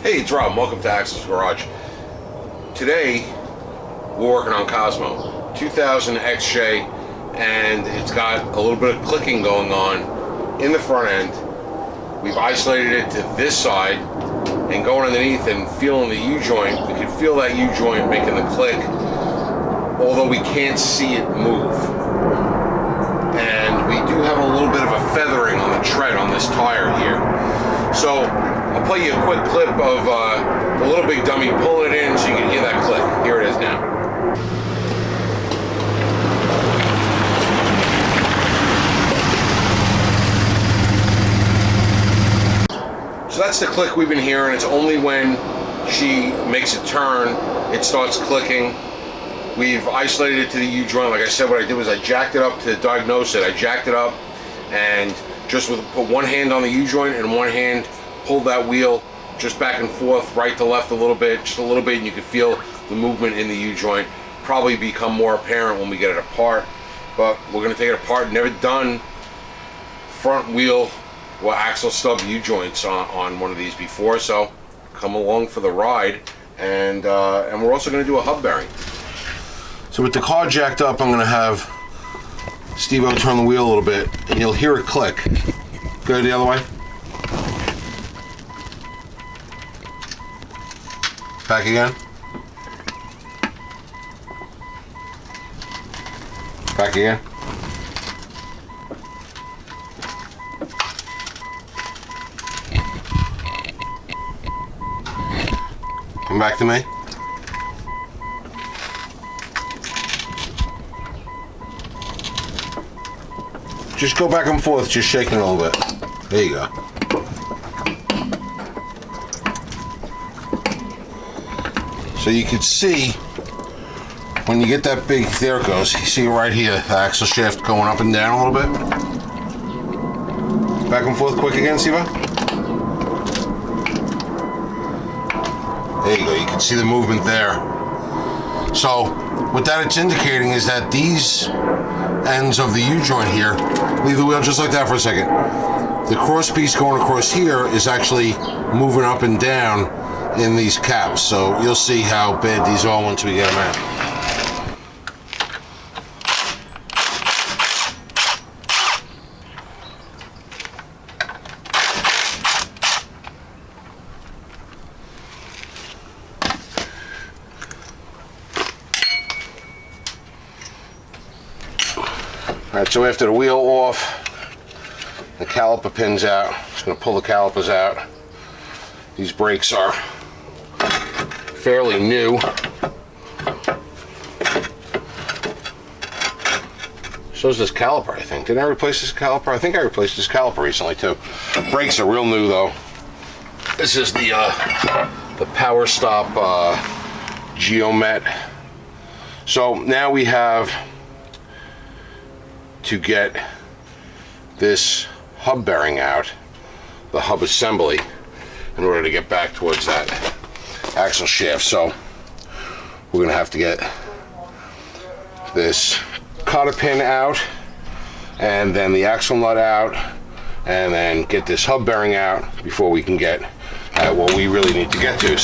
Hey, it's Rob. Welcome to Axel's Garage. Today, we're working on Cosmo 2000 XJ, and it's got a little bit of clicking going on in the front end. We've isolated it to this side, and going underneath and feeling the U-joint, we can feel that U-joint making the click, although we can't see it move. And we do have a little bit of a feathering on the tread on this tire here. So I'll play you a quick clip of the little big dummy pulling it in so you can hear that click. Here it is now. So that's the click we've been hearing. It's only when she makes a turn, it starts clicking. We've isolated it to the U-joint. Like I said, what I did was I jacked it up to diagnose it. I jacked it up and just put one hand on the U-joint and one hand pulled that wheel just back and forth, right to left a little bit, just a little bit, and you can feel the movement in the U-joint. Probably become more apparent when we get it apart, but we're going to take it apart. Never done front wheel or axle stub U-joints on one of these before, so come along for the ride. And we're also going to do a hub bearing. So with the car jacked up, I'm going to have Steve-O turn the wheel a little bit, and you'll hear it click. Go the other way. Back again. Back again. Come back to me. Just go back and forth, just shaking it a little bit. There you go. So you can see when you get that big, there it goes. You see it right here, the axle shaft going up and down a little bit. Back and forth quick again, Siva. There you go, you can see the movement there. So what that it's indicating is that these ends of the U-joint here, leave the wheel just like that for a second. The cross piece going across here is actually moving up and down in these caps, so you'll see how bad these are once we get them out. Alright, so after the wheel off, the caliper pin's out. Just going to pull the calipers out. These brakes are fairly new. So is this caliper, I think. Did I replace this caliper? I think I replaced this caliper recently too. Brakes are real new though. This is the Power Stop Geomet. So now we have to get this hub bearing out, the hub assembly, in order to get back towards that axle shaft. So we're going to have to get this cotter pin out, and then the axle nut out, and then get this hub bearing out before we can get at what we really need to get to.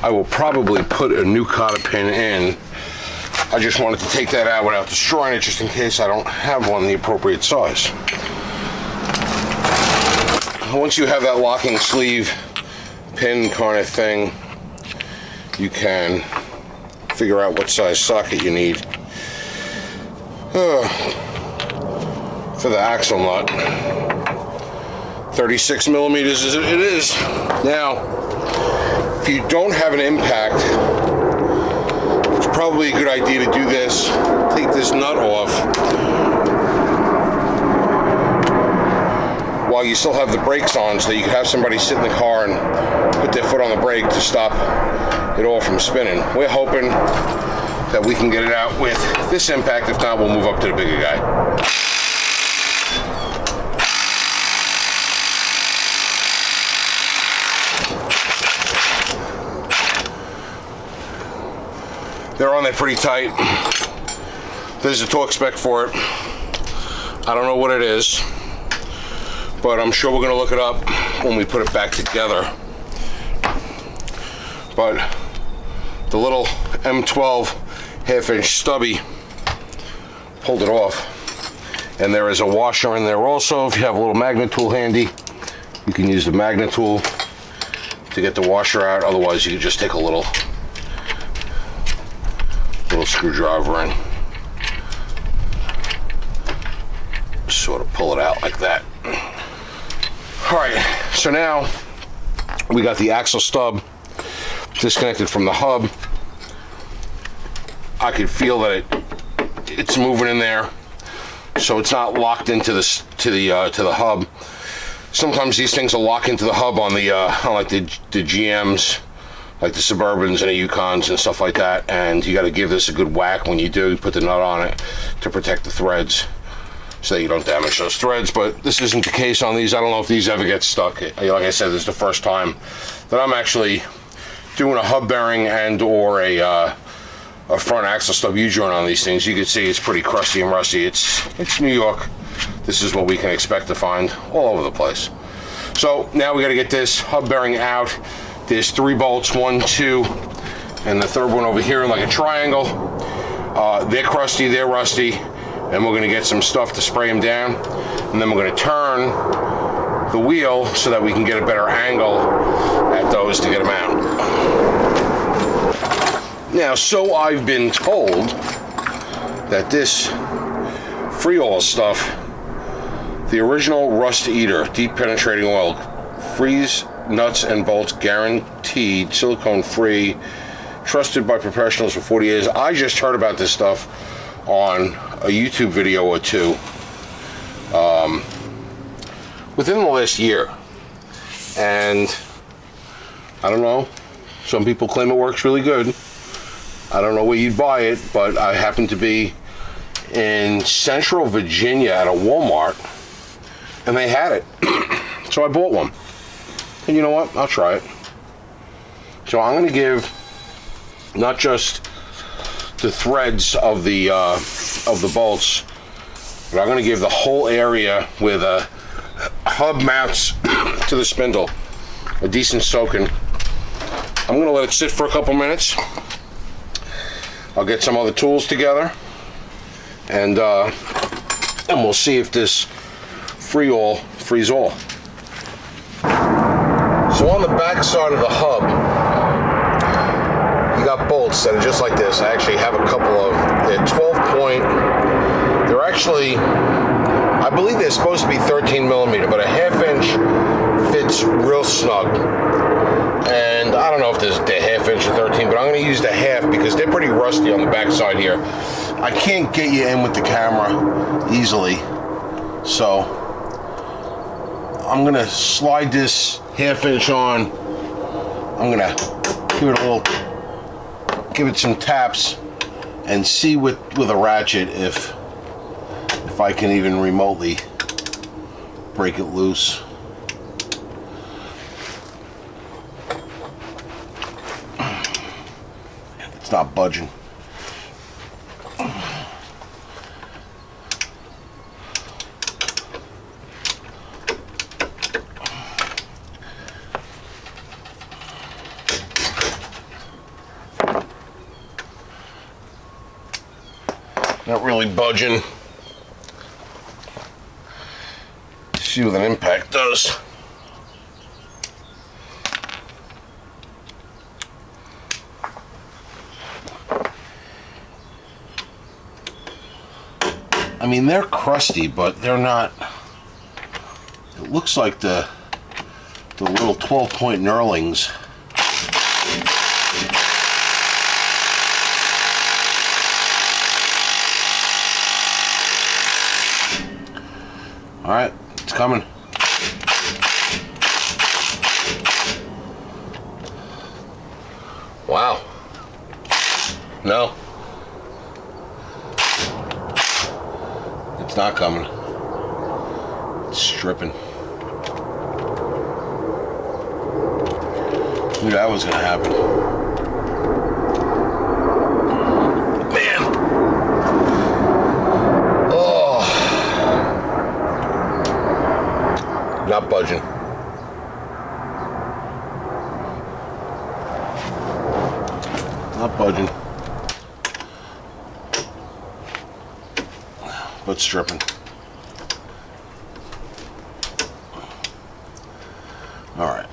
I will probably put a new cotter pin in. I just wanted to take that out without destroying it, just in case I don't have one the appropriate size. Once you have that locking sleeve pin kind of thing, you can figure out what size socket you need for the axle nut. 36 millimeters it is. Now, if you don't have an impact, it's probably a good idea to do this. Take this nut off while you still have the brakes on, so that you can have somebody sit in the car and put their foot on the brake to stop it all from spinning. We're hoping that we can get it out with this impact. If not, we'll move up to the bigger guy. They're on there pretty tight. There's a torque spec for it. I don't know what it is, but I'm sure we're gonna look it up when we put it back together. But the little M12 half-inch stubby pulled it off. And there is a washer in there also. If you have a little magnet tool handy, you can use the magnet tool to get the washer out. Otherwise, you can just take a little screwdriver and sort of pull it out like that. All right, so now we got the axle stub disconnected from the hub. I could feel that it's moving in there, so it's not locked into this to the hub. Sometimes these things will lock into the hub on the on like the GMs, like the Suburbans and the Yukons and stuff like that, and you got to give this a good whack when you do. You put the nut on it to protect the threads so that you don't damage those threads. But this isn't the case on these. I don't know if these ever get stuck. Like I said, this is the first time that I'm actually doing a hub bearing and or a front axle stub U-joint on these things. You can see it's pretty crusty and rusty. It's New York. This is what we can expect to find all over the place. So now we got to get this hub bearing out. There's 3 bolts, 1, 2, and the third one over here in like a triangle. They're crusty, they're rusty, and we're going to get some stuff to spray them down, and then we're going to turn the wheel so that we can get a better angle at those to get them out. Now, so I've been told that this Freol stuff, the original rust eater, deep penetrating oil, freeze nuts and bolts, guaranteed, silicone free, trusted by professionals for 40 years. I just heard about this stuff on a YouTube video or two within the last year, and I don't know, some people claim it works really good. I don't know where you'd buy it, but I happen to be in Central Virginia at a Walmart, and they had it. So I bought one. And you know what? I'll try it. So I'm going to give not just the threads of the bolts, but I'm going to give the whole area with hub mounts to the spindle a decent soaking. I'm going to let it sit for a couple minutes. I'll get some other tools together, and we'll see if this Freol frees all. So on the back side of the hub, you got bolts that are just like this. I actually have a couple of, they're 12-point. They're actually, I believe they're supposed to be 13 millimeter, but a half-inch fits real snug. And I don't know if they're half-inch or 13, but I'm going to use the half because they're pretty rusty on the back side here. I can't get you in with the camera easily, so I'm going to slide this half-inch on. I'm going to give it some taps and see with a ratchet if I can even remotely break it loose. It's not budging. Not really budging. See what an impact does. I mean, they're crusty, but they're not. It looks like the little 12-point knurlings. All right, it's coming. Wow. No. It's not coming. It's stripping. Knew that was gonna happen. not budging. Not budging. But stripping. Alright.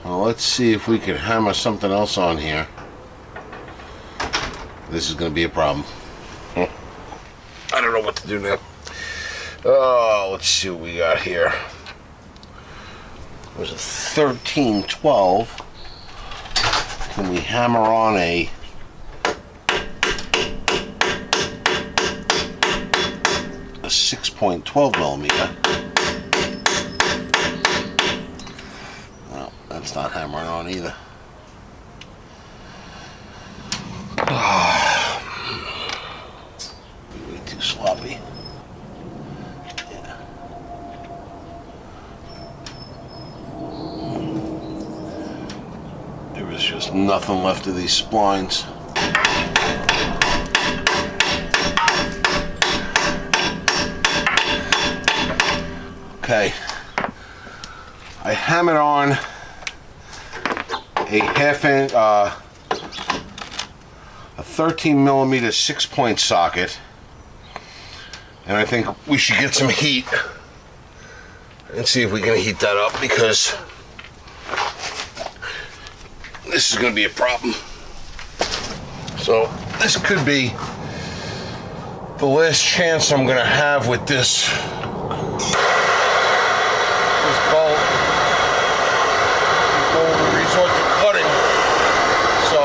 Well, let's see if we can hammer something else on here. This is going to be a problem. I don't know what to do now. Oh, let's see what we got here. It was a 1312. Can we hammer on a 6.12 millimeter? Well, that's not hammering on either. Way too sloppy. Yeah. There was just nothing left of these splines. Okay, I hammered on a half-inch, a 13 millimeter 6-point socket, and I think we should get some heat and see if we can heat that up, because this is going to be a problem. So this could be the last chance I'm going to have with this bolt before we resort to cutting. So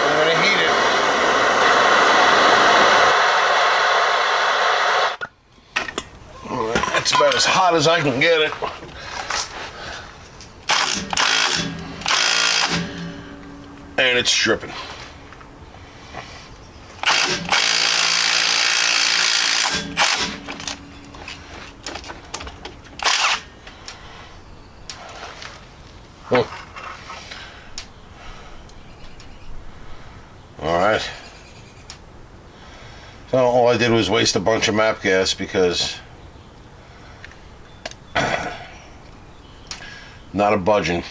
I'm going to heat it. All right, that's about as hot as I can get it. And it's stripping. Alright. So all I did was waste a bunch of map gas because not a budging.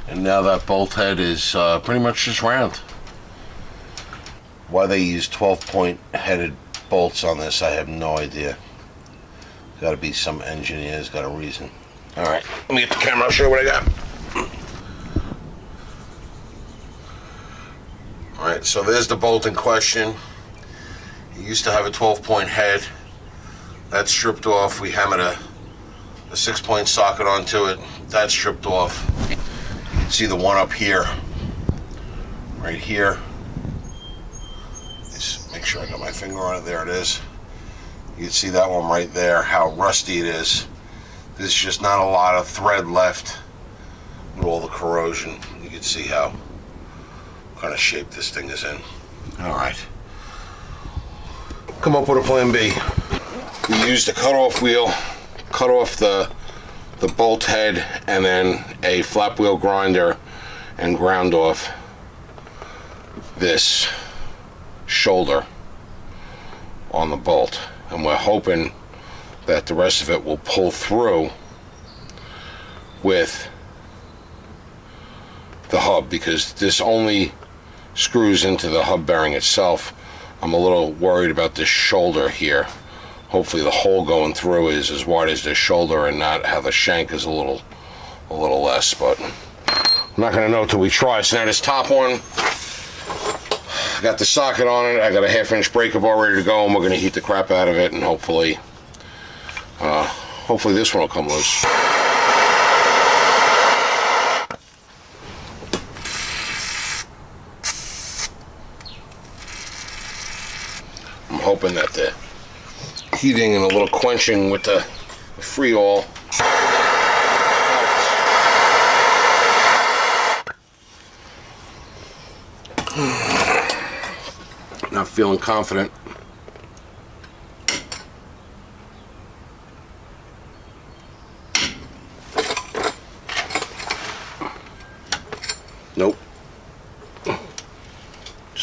And now that bolt head is pretty much just round. Why they use 12-point headed bolts on this, I have no idea. Got to be some engineer's got a reason. All right, let me get the camera. I'll show you what I got. All right, so there's the bolt in question. It used to have a 12-point head. That's stripped off. We hammered a 6-point socket onto it. That's stripped off. You can see the one up here, right here. Just make sure I got my finger on it. There it is. You can see that one right there, how rusty it is. There's just not a lot of thread left with all the corrosion. You can see how kind of shape this thing is in. All right. Come up with a plan B. We used a cutoff wheel, cut off the bolt head, and then a flap wheel grinder, and ground off this shoulder on the bolt. And we're hoping that the rest of it will pull through with the hub, because this only screws into the hub bearing itself. I'm a little worried about this shoulder here. Hopefully the hole going through is as wide as this shoulder and not how the shank is a little less, but I'm not gonna know till we try. So now this top one, I got the socket on it, I got a 1/2-inch breaker bar ready to go, and we're gonna heat the crap out of it, and hopefully this one will come loose. I'm hoping that the heating and a little quenching with the Freol not feeling confident.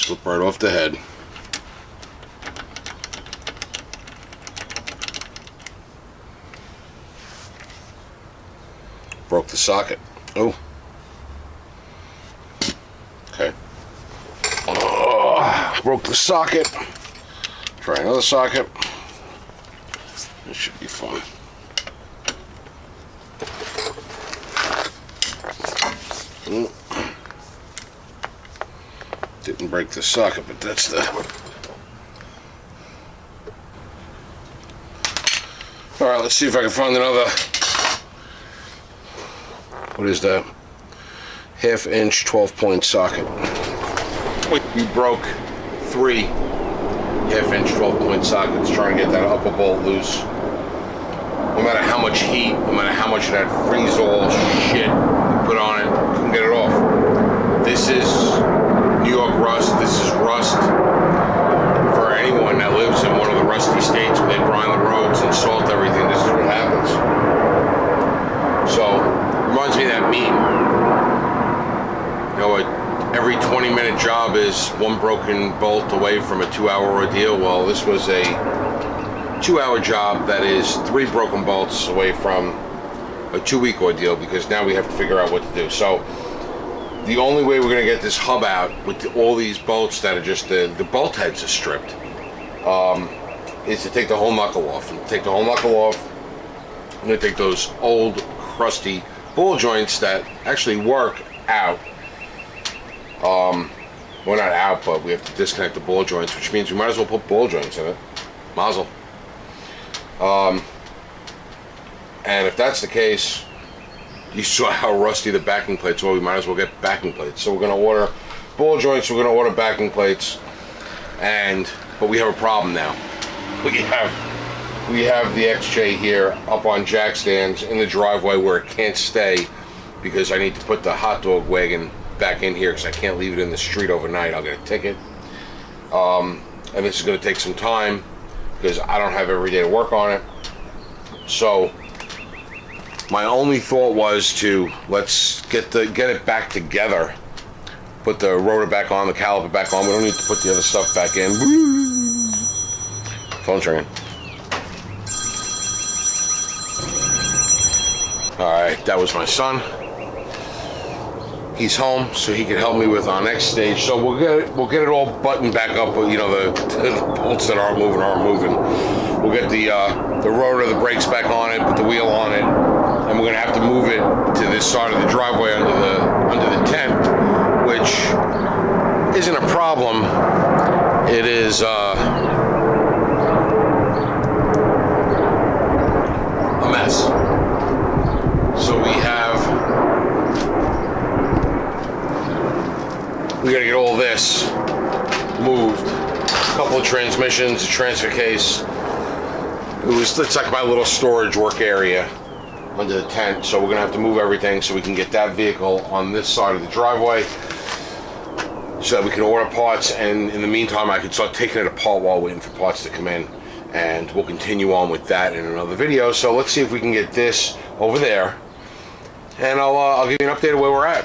Slip right off the head. Broke the socket. Oh. Okay. Oh, broke the socket. Try another socket. This should be fun. Didn't break the socket, but that's the... Alright, let's see if I can find another... What is that? 1/2 inch 12-point socket. We broke 3 1/2 inch 12-point sockets trying to get that upper bolt loose. No matter how much heat, no matter how much of that freeze-all shit we put on it, couldn't get it off. This is New York rust. This is rust. For anyone that lives in one of the rusty states where they brine the roads and salt everything, this is what happens. So, reminds me of that meme. You know, every 20-minute job is one broken bolt away from a 2-hour ordeal. Well, this was a 2-hour job that is 3 broken bolts away from a 2-week ordeal, because now we have to figure out what to do. So the only way we're going to get this hub out with all these bolts that are just the bolt heads are stripped is to take the whole knuckle off. And to take the whole knuckle off, I'm going to take those old crusty ball joints that actually work out. Well, not out, but we have to disconnect the ball joints, which means we might as well put ball joints in it. Mazel. And if that's the case, you saw how rusty the backing plates were. We might as well get backing plates. So we're going to order ball joints. We're going to order backing plates. But we have a problem now. We have the XJ here up on jack stands in the driveway where it can't stay, because I need to put the hot dog wagon back in here because I can't leave it in the street overnight. I'll get a ticket. And this is going to take some time because I don't have every day to work on it. So my only thought was to let's get it back together. Put the rotor back on, the caliper back on. We don't need to put the other stuff back in. Phone's ringing. Alright, that was my son. He's home, so he can help me with our next stage. So we'll get it all buttoned back up. You know, the bolts that aren't moving. We'll get the rotor, the brakes back on it, put the wheel on it, and we're gonna have to move it to this side of the driveway under the tent, which isn't a problem. It is a mess. So we gotta get all this moved. A couple of transmissions, a transfer case. It's like my little storage work area under the tent. So we're gonna have to move everything so we can get that vehicle on this side of the driveway, so that we can order parts. And in the meantime, I can start taking it apart while waiting for parts to come in. And we'll continue on with that in another video. So let's see if we can get this over there, and I'll give you an update of where we're at.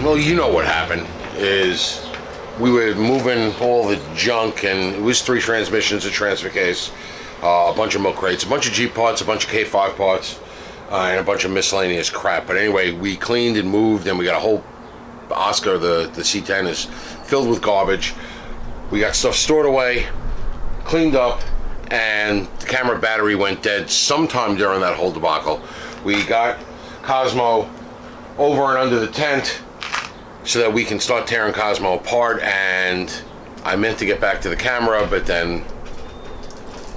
Well, you know what happened is we were moving all the junk, and it was 3 transmissions, a transfer case, a bunch of milk crates, a bunch of Jeep parts, a bunch of K5 parts, and a bunch of miscellaneous crap. But anyway, we cleaned and moved, and we got a whole Oscar, the C10 is filled with garbage. We got stuff stored away, cleaned up, and the camera battery went dead sometime during that whole debacle. We got Cosmo over and under the tent so that we can start tearing Cosmo apart, and I meant to get back to the camera, but then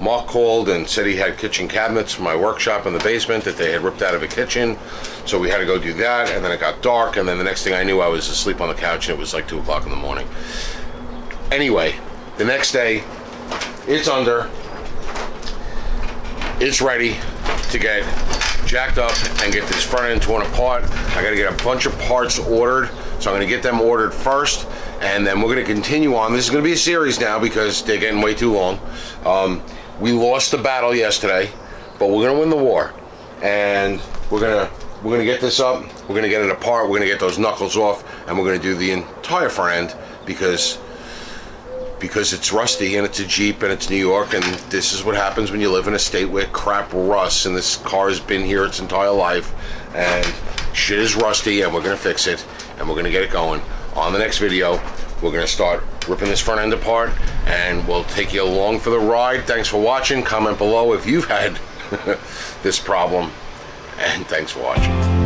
Mark called and said he had kitchen cabinets from my workshop in the basement that they had ripped out of a kitchen, so we had to go do that. And then it got dark, and then the next thing I knew, I was asleep on the couch, and it was like 2 o'clock in the morning. Anyway, the next day, it's under, it's ready to get jacked up and get this front end torn apart. I gotta get a bunch of parts ordered, so I'm gonna get them ordered first, and then we're gonna continue on. This is gonna be a series now because they're getting way too long. We lost the battle yesterday, but we're gonna win the war, and we're gonna get this up. We're gonna get it apart. We're gonna get those knuckles off, and we're gonna do the entire front end because it's rusty and it's a Jeep and it's New York, and this is what happens when you live in a state where crap rusts, and this car has been here its entire life, and shit is rusty, and we're gonna fix it, and we're gonna get it going. On the next video, we're gonna start ripping this front end apart, and we'll take you along for the ride. Thanks for watching. Comment below if you've had this problem, and thanks for watching.